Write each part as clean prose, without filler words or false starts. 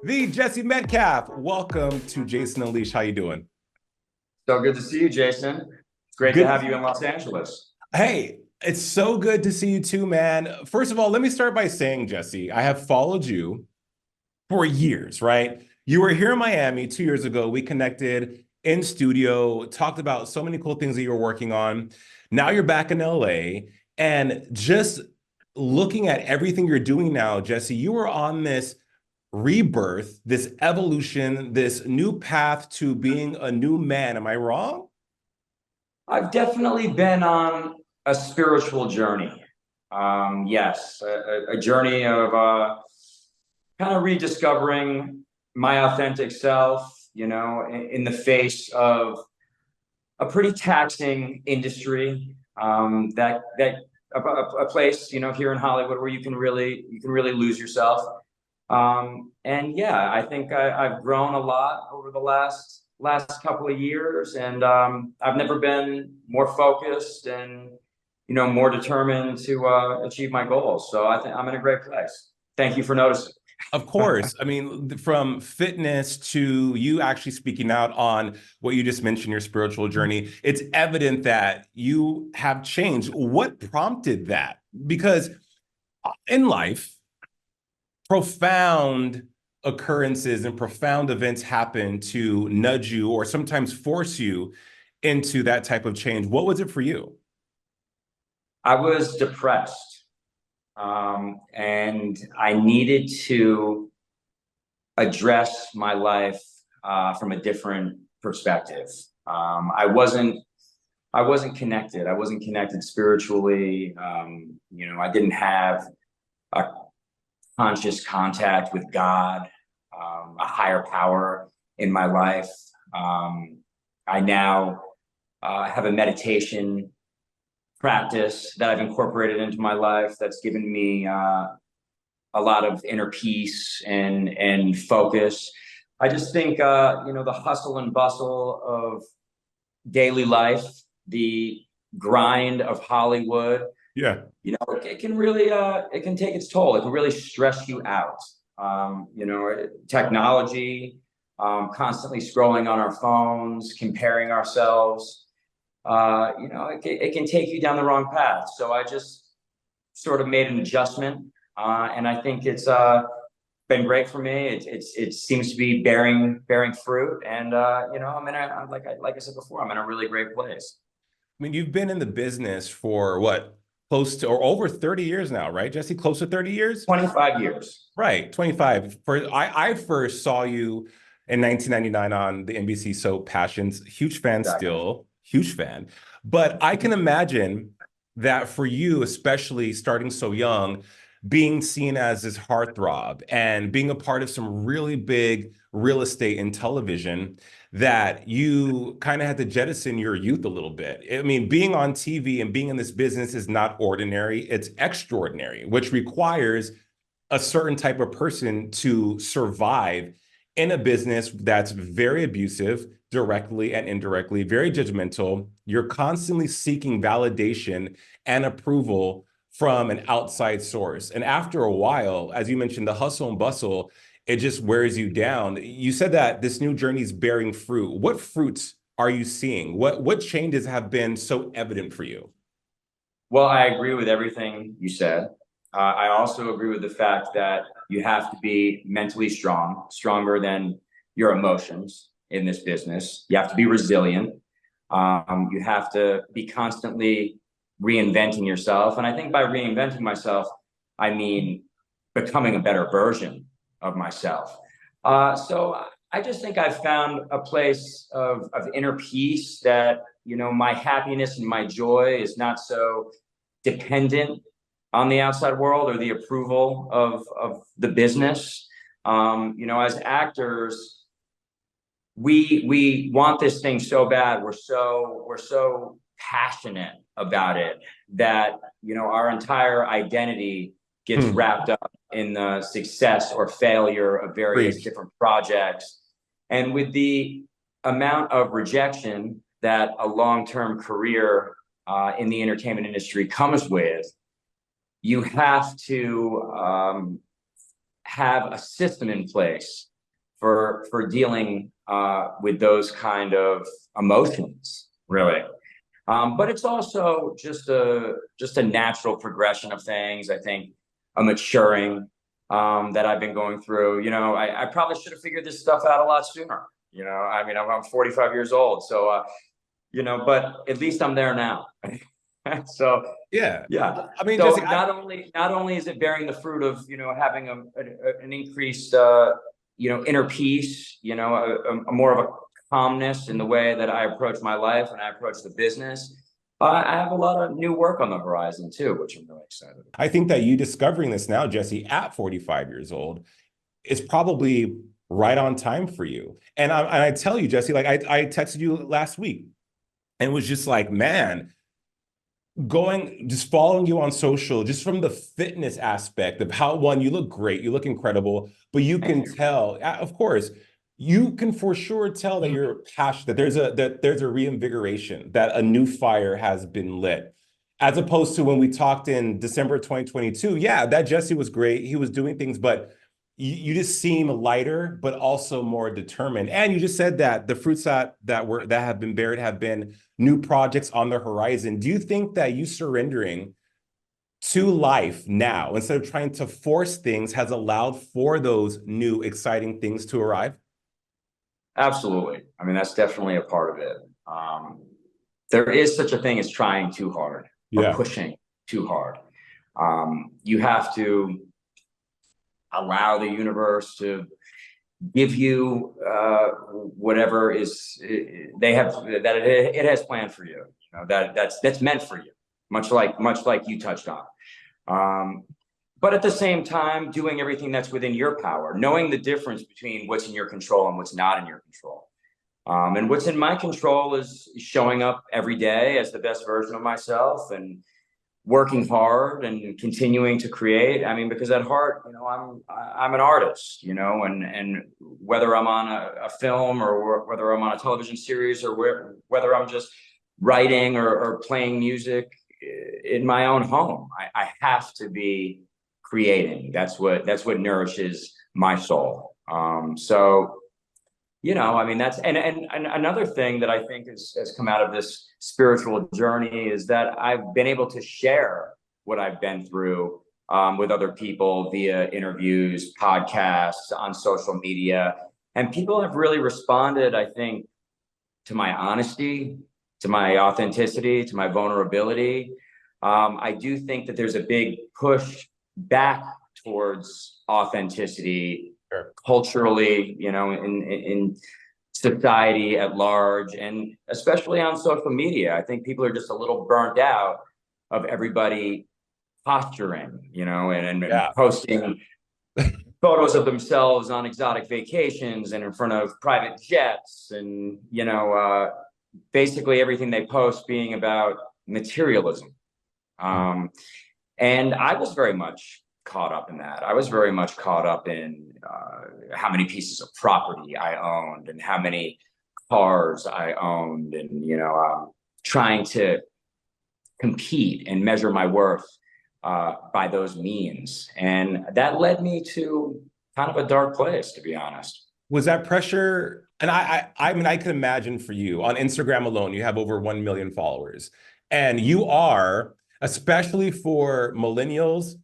The Jesse Metcalfe. Welcome to Jason Unleash. How you doing? So good to see you, Jason. It's great to Good. have you in Los Angeles. Hey, it's so good to see you too, man. First of all, let me start by saying, Jesse, I have followed you for years, right? You were here in Miami 2 years ago. We connected in studio, talked about so many cool things that you were working on. Now you're back in LA, and just looking at everything you're doing now, Jesse, you were on this rebirth, this evolution, this new path to being a new man. Am I wrong? I've definitely been on a spiritual journey. Yes, a journey of kind of rediscovering my authentic self, in the face of a pretty taxing industry. A place, here in Hollywood where you can really lose yourself. And yeah, I think I've grown a lot over the last couple of years, and I've never been more focused and more determined to achieve my goals. So I think I'm in a great place. Thank you for noticing. Of course. I mean, from fitness to you actually speaking out on what you just mentioned, your spiritual journey, it's evident that you have changed. What prompted that? Because in life, profound occurrences and profound events happen to nudge you or sometimes force you into that type of change. What was it for you? I was depressed, and I needed to address my life from a different perspective. I wasn't connected. I wasn't connected spiritually. I didn't have a conscious contact with God, a higher power in my life. I now have a meditation practice that I've incorporated into my life that's given me a lot of inner peace and focus. I just think the hustle and bustle of daily life, the grind of Hollywood, Yeah. it can take its toll. It can really stress you out. Technology, constantly scrolling on our phones, comparing ourselves. It can take you down the wrong path. So I just sort of made an adjustment, and I think it's been great for me. It seems to be bearing fruit, and like I said before, I'm in a really great place. I mean, you've been in the business for what, close to or over 30 years now, right, Jesse? Close to 30 years? 25 years. Right, 25. I first saw you in 1999 on the NBC soap Passions. Huge fan Exactly. still, huge fan. But I can imagine that for you, especially starting so young, being seen as this heartthrob and being a part of some really big real estate and television, that you kind of had to jettison your youth a little bit. I mean, being on TV and being in this business is not ordinary, it's extraordinary, which requires a certain type of person to survive in a business that's very abusive, directly and indirectly, very judgmental. You're constantly seeking validation and approval from an outside source. And after a while, as you mentioned, the hustle and bustle, it just wears you down. You said that this new journey is bearing fruit. What fruits are you seeing? What changes have been so evident for you? Well, I agree with everything you said. I also agree with the fact that you have to be mentally strong, stronger than your emotions in this business. You have to be resilient. You have to be constantly reinventing yourself. And I think by reinventing myself, I mean becoming a better version of myself. So I just think I've found a place of inner peace that, my happiness and my joy is not so dependent on the outside world or the approval of the business. As actors, we want this thing so bad. We're so passionate about it that our entire identity gets Hmm. wrapped up in the success or failure of various Preach. different projects. And with the amount of rejection that a long-term career in the entertainment industry comes with, you have to have a system in place for dealing with those kind of emotions, really. But it's also just a natural progression of things. I think a maturing that I've been going through. I probably should have figured this stuff out a lot sooner. I mean, I'm 45 years old, so but at least I'm there now. So Yeah. yeah. I mean, So Jesse, not only is it bearing the fruit of having an increased inner peace, a more of a calmness in the way that I approach my life and I approach the business. I have a lot of new work on the horizon too, which I'm really excited about. I think that you discovering this now, Jesse, at 45 years old, is probably right on time for you. And I tell you, Jesse, like I texted you last week and was just like, man, just following you on social, just from the fitness aspect of how, one, you look great, you look incredible, but you Thank can you. tell, of course, you can for sure tell that you're passionate, that there's a reinvigoration, that a new fire has been lit. As opposed to when we talked in December 2022, yeah, that Jesse was great. He was doing things, but you just seem lighter, but also more determined. And you just said that the fruits that have been buried have been new projects on the horizon. Do you think that you surrendering to life now instead of trying to force things has allowed for those new exciting things to arrive? Absolutely. I mean, that's definitely a part of it. There is such a thing as trying too hard or Yeah. pushing too hard. You have to allow the universe to give you whatever it has planned for you. That's meant for you, much like you touched on. But at the same time, doing everything that's within your power, knowing the difference between what's in your control and what's not in your control. And what's in my control is showing up every day as the best version of myself and working hard and continuing to create. I mean, because at heart, I'm an artist, and whether I'm on a film or whether I'm on a television series or whether I'm just writing or playing music in my own home, I have to be creating. That's what nourishes my soul. So I mean, that's and another thing that I think has come out of this spiritual journey is that I've been able to share what I've been through with other people via interviews, podcasts, on social media. And people have really responded, I think, to my honesty, to my authenticity, to my vulnerability. I do think that there's a big push back towards authenticity Sure. culturally, in society at large, and especially on social media. I think people are just a little burnt out of everybody posturing, and Yeah. posting photos of themselves on exotic vacations and in front of private jets, and basically everything they post being about materialism. And I was very much caught up in that. I was very much caught up in how many pieces of property I owned and how many cars I owned, and trying to compete and measure my worth by those means, and that led me to kind of a dark place, to be honest. Was that pressure? And I mean, I can imagine for you on Instagram alone, you have over 1 million followers, and you are, especially for millennials,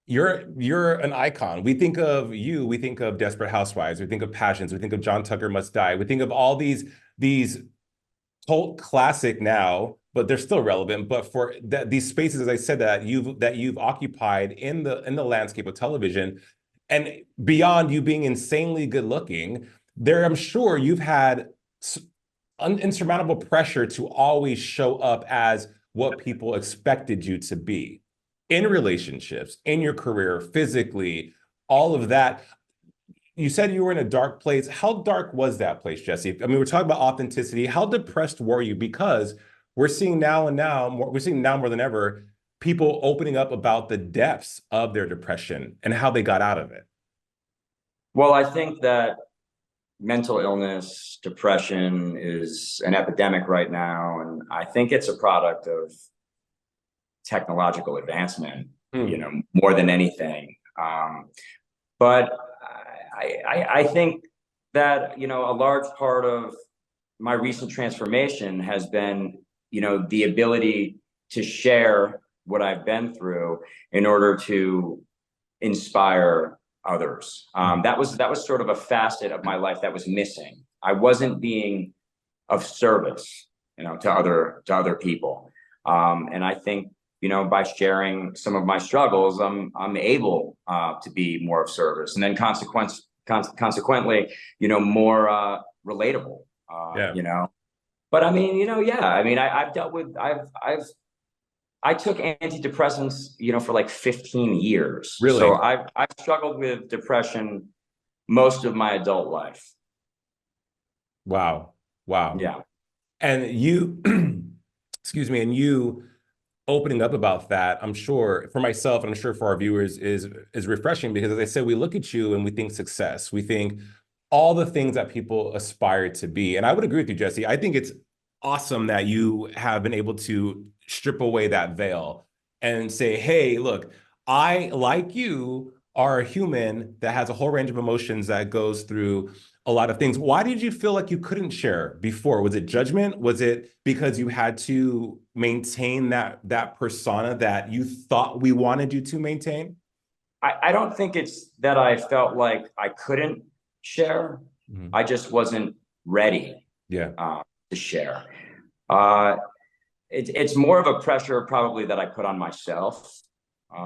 you're an icon. We think of you, we think of Desperate Housewives, we think of Passions, we think of John Tucker Must Die, we think of all these cult classic now, but they're still relevant. But for these spaces, as I said, that you've occupied in the landscape of television, and beyond you being insanely good looking, there I'm sure you've had insurmountable pressure to always show up as what people expected you to be in relationships, in your career, physically, all of that. You said you were in a dark place. How dark was that place, Jesse? I mean, we're talking about authenticity. How depressed were you? Because we're seeing now more than ever, people opening up about the depths of their depression and how they got out of it. Well, I think that mental illness, depression is an epidemic right now, and I think it's a product of technological advancement, more than anything. But I think that, a large part of my recent transformation has been, the ability to share what I've been through in order to inspire others. That was sort of a facet of my life that was missing. I wasn't being of service, to other people. And I think, by sharing some of my struggles, I'm able to be more of service, and then consequently, more relatable. Yeah. But I mean, yeah, I mean, I've dealt with, I took antidepressants, for like 15 years. So Really? I've struggled with depression most of my adult life. Wow. Wow. Yeah. And you, excuse me, and you opening up about that, I'm sure for myself, and I'm sure for our viewers, is refreshing because, as I said, we look at you and we think success. We think all the things that people aspire to be. And I would agree with you, Jesse. I think it's awesome that you have been able to strip away that veil and say, hey, look, I, like you, are a human that has a whole range of emotions that goes through a lot of things. Why did you feel like you couldn't share before? Was it judgment? Was it because you had to maintain that persona that you thought we wanted you to maintain? I don't think it's that I felt like I couldn't share. Mhm. I just wasn't ready Yeah. to share. Uh, it's more of a pressure probably that I put on myself.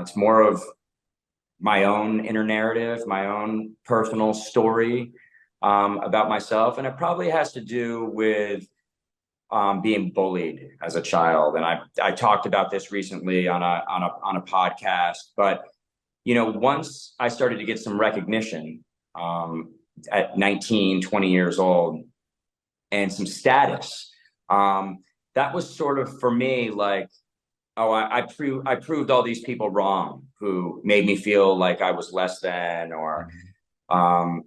It's more of my own inner narrative, my own personal story about myself, and it probably has to do with being bullied as a child. And I talked about this recently on a podcast. But once I started to get some recognition at 19, 20 years old, and some status, that was sort of for me like, oh, I proved all these people wrong who made me feel like I was less than, or um,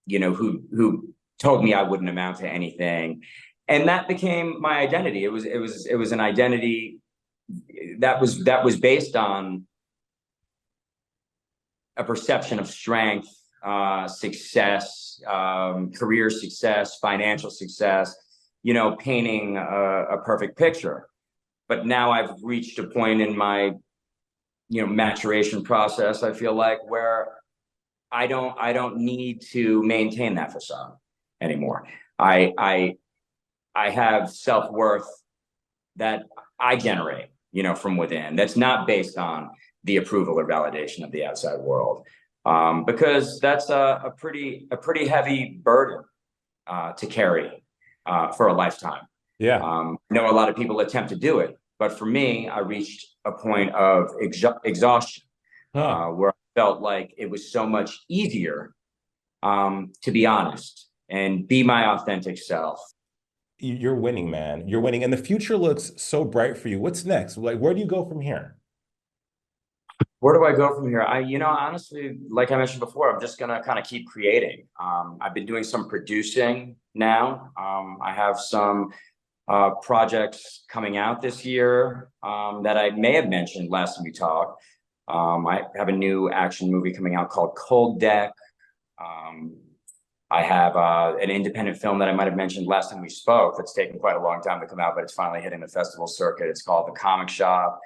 who told me I wouldn't amount to anything. And that became my identity. It was an identity that was based on a perception of strength, success, career success, financial success, painting a perfect picture. But now I've reached a point in my, maturation process, I feel like, where I don't need to maintain that facade anymore. I have self-worth that I generate, from within. That's not based on the approval or validation of the outside world, because that's a pretty heavy burden to carry for a lifetime. Yeah. I know a lot of people attempt to do it, but for me, I reached a point of exhaustion Huh. where I felt like it was so much easier to be honest and be my authentic self. You're winning, man. You're winning. And the future looks so bright for you. What's next? Like, where do you go from here? Where do I go from here? Honestly, like I mentioned before, I'm just gonna kind of keep creating. I've been doing some producing now. I have some projects coming out this year that I may have mentioned last time we talked. I have a new action movie coming out called Cold Deck. Um, I have an independent film that I might have mentioned last time we spoke that's taken quite a long time to come out, but it's finally hitting the festival circuit. It's called The Comic Shop.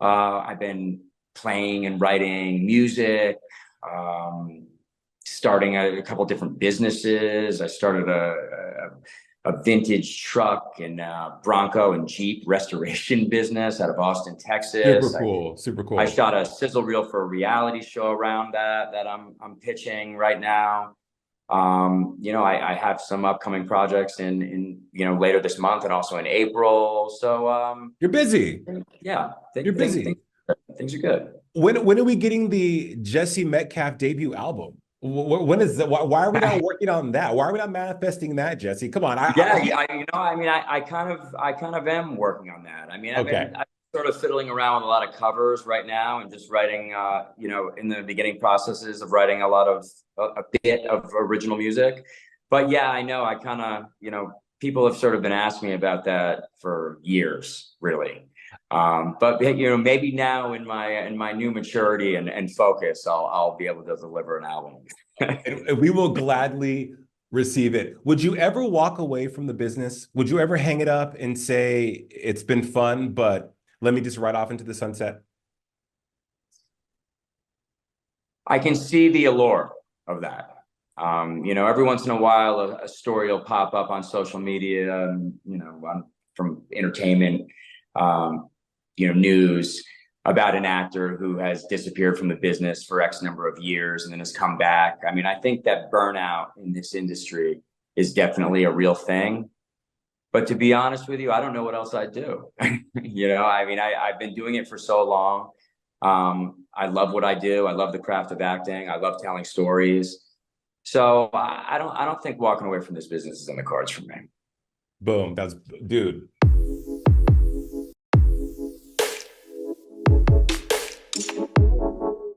I've been playing and writing music, starting a couple different businesses. I started a vintage truck and Bronco and Jeep restoration business out of Austin, Super Texas. cool. Super I cool. shot a sizzle reel for a reality show around that I'm pitching right now. I have some upcoming projects in later this month and also in April. So You're busy. yeah, You're busy. things are good. When are we getting the Jesse Metcalfe debut album? When is that? Why are we not working on that? Why are we not manifesting that, Jesse? Come on. Yeah, I kind of am working on that. I mean, Okay. I'm sort of fiddling around with a lot of covers right now and just writing, in the beginning processes of writing a bit of original music. But yeah, I know I kind of, people have sort of been asking me about that for years, really. But maybe now in my new maturity and focus, I'll be able to deliver an album. And we will gladly receive it. Would you ever walk away from the business? Would you ever hang it up and say, it's been fun, but let me just ride off into the sunset? I can see the allure of that. Every once in a while, a story will pop up on social media, from entertainment, news about an actor who has disappeared from the business for X number of years and then has come back. I mean, I think that burnout in this industry is definitely a real thing. But to be honest with you, I don't know what else I'd do. I've been doing it for so long. I love what I do. I love the craft of acting. I love telling stories. So I don't think walking away from this business is in the cards for me. Boom. That's, dude.